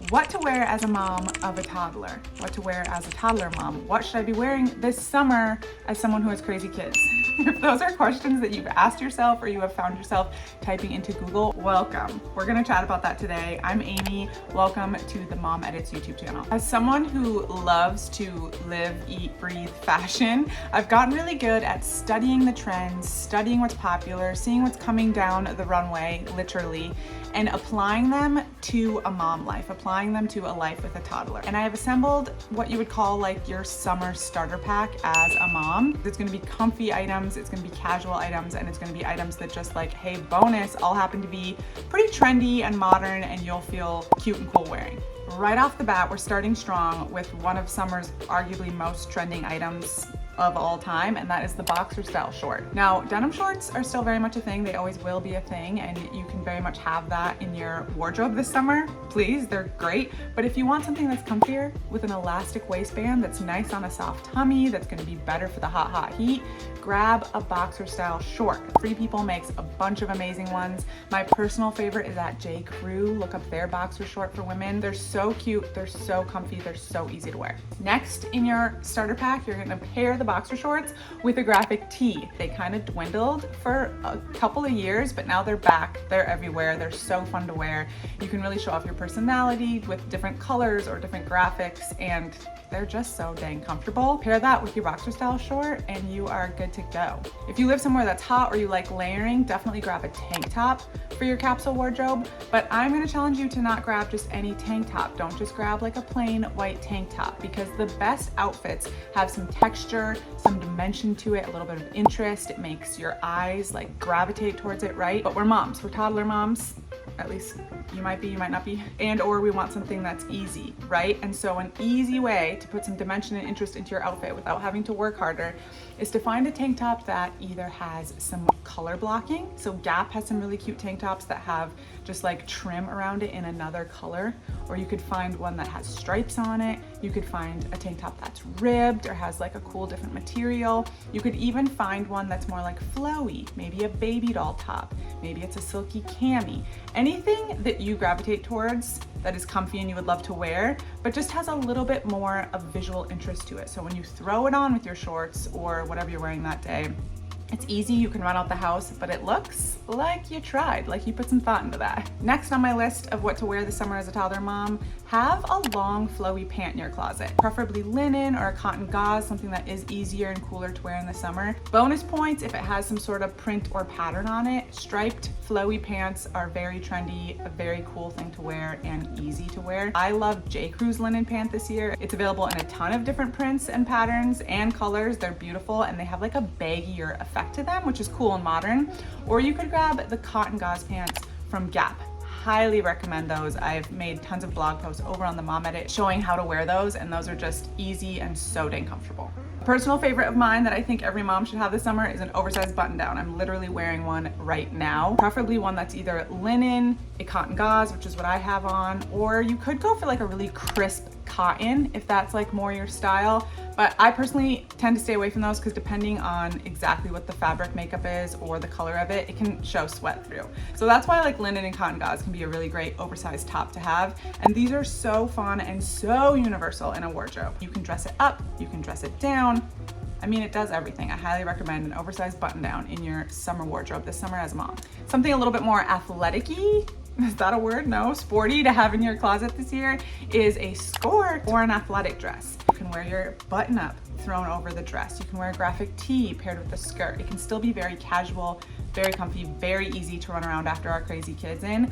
What to wear as a mom of a toddler? What to wear as a toddler mom? What should I be wearing this summer as someone who has crazy kids? If those are questions that you've asked yourself or you have found yourself typing into Google, welcome. We're gonna chat about that today. I'm Amy. Welcome to the Mom Edits YouTube channel. As someone who loves to live, eat, breathe fashion, I've gotten really good at studying the trends, studying what's popular, seeing what's coming down the runway, literally, and applying them to a mom life, applying them to a life with a toddler. And I have assembled what you would call like your summer starter pack as a mom. It's gonna be comfy items, it's gonna be casual items, and it's gonna be items that just like, hey, bonus, all happen to be pretty trendy and modern and you'll feel cute and cool wearing. Right off the bat, we're starting strong with one of summer's arguably most trending items of all time, and that is the boxer style short. Now, denim shorts are still very much a thing. They always will be a thing, and you can very much have that in your wardrobe this summer. Please, they're great. But if you want something that's comfier with an elastic waistband that's nice on a soft tummy, that's gonna be better for the hot heat, grab a boxer style short. Free People makes a bunch of amazing ones. My personal favorite is at J. Crew. Look up their boxer short for women. They're so cute, they're so comfy, they're so easy to wear. Next in your starter pack, you're gonna pair the boxer shorts with a graphic tee. They kind of dwindled for a couple of years, but now they're back. They're everywhere. They're so fun to wear. You can really show off your personality with different colors or different graphics, and they're just so dang comfortable. Pair that with your boxer style short and you are good to go. If you live somewhere that's hot or you like layering, definitely grab a tank top for your capsule wardrobe, but I'm gonna challenge you to not grab just any tank top. Don't just grab like a plain white tank top, because the best outfits have some texture, some dimension to it, a little bit of interest. It makes your eyes like gravitate towards it, right? But we're moms, we're toddler moms. At least you might be, you might not be. And or we want something that's easy, right? And so an easy way to put some dimension and interest into your outfit without having to work harder is to find a tank top that either has some color blocking. So Gap has some really cute tank tops that have just like trim around it in another color. Or you could find one that has stripes on it. You could find a tank top that's ribbed or has like a cool different material. You could even find one that's more like flowy, maybe a baby doll top. Maybe it's a silky cami. Anything that you gravitate towards that is comfy and you would love to wear, but just has a little bit more of visual interest to it. So when you throw it on with your shorts or whatever you're wearing that day, it's easy, you can run out the house, but it looks like you tried, like you put some thought into that. Next on my list of what to wear this summer as a toddler mom, have a long flowy pant in your closet, preferably linen or a cotton gauze, something that is easier and cooler to wear in the summer. Bonus points if it has some sort of print or pattern on it. Striped flowy pants are very trendy, a very cool thing to wear and easy to wear. I love J. Crew's linen pant this year. It's available in a ton of different prints and patterns and colors. They're beautiful and they have like a baggier effect to them, which is cool and modern. Or you could grab the cotton gauze pants from Gap. Highly recommend those. I've made tons of blog posts over on the Mom Edit showing how to wear those, and those are just easy and so dang comfortable. A personal favorite of mine that I think every mom should have this summer is an oversized button down. I'm literally wearing one right now. Preferably one that's either linen, a cotton gauze, which is what I have on, or you could go for like a really crisp cotton if that's like more your style. But I personally tend to stay away from those because depending on exactly what the fabric makeup is or the color of it, it can show sweat through. So that's why like linen and cotton gauze can be a really great oversized top to have. And these are so fun and so universal in a wardrobe. You can dress it up, you can dress it down. I mean, it does everything. I highly recommend an oversized button down in your summer wardrobe this summer as a mom. Something a little bit more athletic-y, is that a word? No, sporty to have in your closet this year is a skort or an athletic dress. You can wear your button up thrown over the dress. You can wear a graphic tee paired with the skirt. It can still be very casual, very comfy, very easy to run around after our crazy kids in,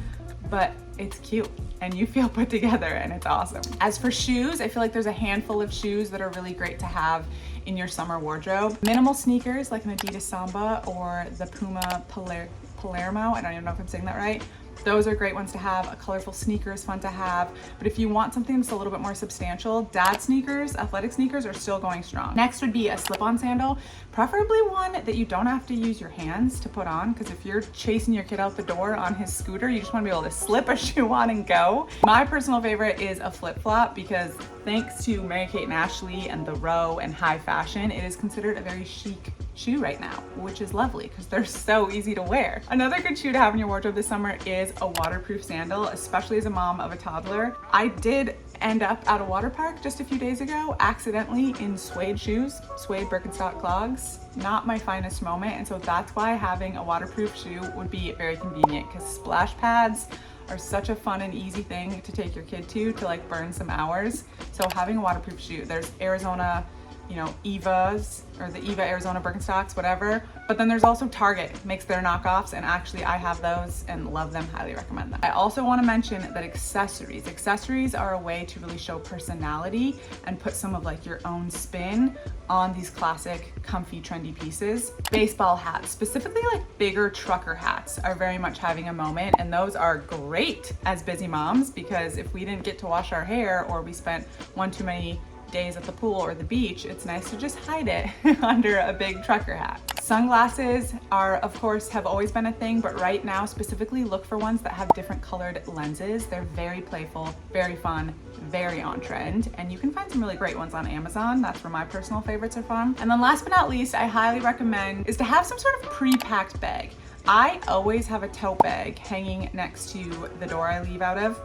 but it's cute and you feel put together and it's awesome. As for shoes, I feel like there's a handful of shoes that are really great to have in your summer wardrobe. Minimal sneakers like an Adidas Samba or the Puma Palermo, I don't even know if I'm saying that right. Those are great ones to have. A colorful sneaker is fun to have. But if you want something that's a little bit more substantial, dad sneakers, athletic sneakers are still going strong. Next would be a slip-on sandal, preferably one that you don't have to use your hands to put on, because if you're chasing your kid out the door on his scooter, you just want to be able to slip a shoe on and go. My personal favorite is a flip-flop because thanks to Mary-Kate and Ashley and the Row and high fashion, it is considered a very chic shoe right now, which is lovely because they're so easy to wear. Another good shoe to have in your wardrobe this summer is a waterproof sandal, especially as a mom of a toddler. I did end up at a water park just a few days ago, accidentally in suede shoes, suede Birkenstock clogs. Not my finest moment, and so that's why having a waterproof shoe would be very convenient, because splash pads are such a fun and easy thing to take your kid to like burn some hours. So having a waterproof shoe, there's Arizona, you know, Evas, or the Eva Arizona Birkenstocks, whatever. But then there's also Target, makes their knockoffs, and actually I have those and love them, highly recommend them. I also want to mention that accessories are a way to really show personality and put some of like your own spin on these classic, comfy, trendy pieces. Baseball hats, specifically like bigger trucker hats, are very much having a moment, and those are great as busy moms, because if we didn't get to wash our hair or we spent one too many days at the pool or the beach, it's nice to just hide it under a big trucker hat. Sunglasses are, of course, have always been a thing, but right now specifically look for ones that have different colored lenses. They're very playful, very fun, very on trend, and you can find some really great ones on Amazon. That's where my personal favorites are from. And then last but not least, I highly recommend is to have some sort of pre-packed bag. I always have a tote bag hanging next to the door I leave out of,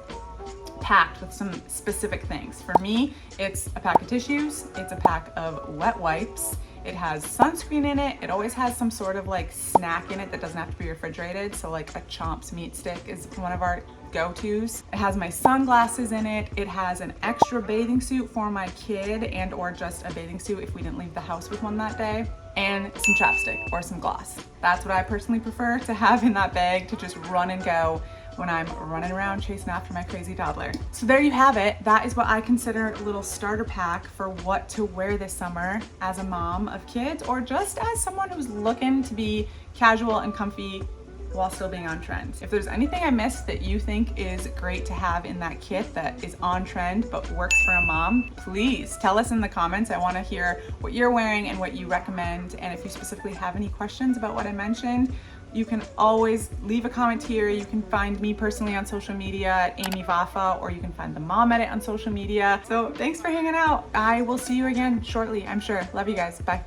packed with some specific things. For me, it's a pack of tissues, it's a pack of wet wipes, it has sunscreen in it, it always has some sort of like snack in it that doesn't have to be refrigerated, so like a Chomps meat stick is one of our go-tos. It has my sunglasses in it, it has an extra bathing suit for my kid, and or just a bathing suit if we didn't leave the house with one that day, and some chapstick or some gloss. That's what I personally prefer to have in that bag to just run and go when I'm running around chasing after my crazy toddler. So there you have it. That is what I consider a little starter pack for what to wear this summer as a mom of kids, or just as someone who's looking to be casual and comfy while still being on trend. If there's anything I missed that you think is great to have in that kit that is on trend but works for a mom, please tell us in the comments. I want to hear what you're wearing and what you recommend, and if you specifically have any questions about what I mentioned, you can always leave a comment here. You can find me personally on social media at Amy Vafa, or you can find the Mom Edit on social media. So thanks for hanging out. I will see you again shortly, I'm sure. Love you guys. Bye.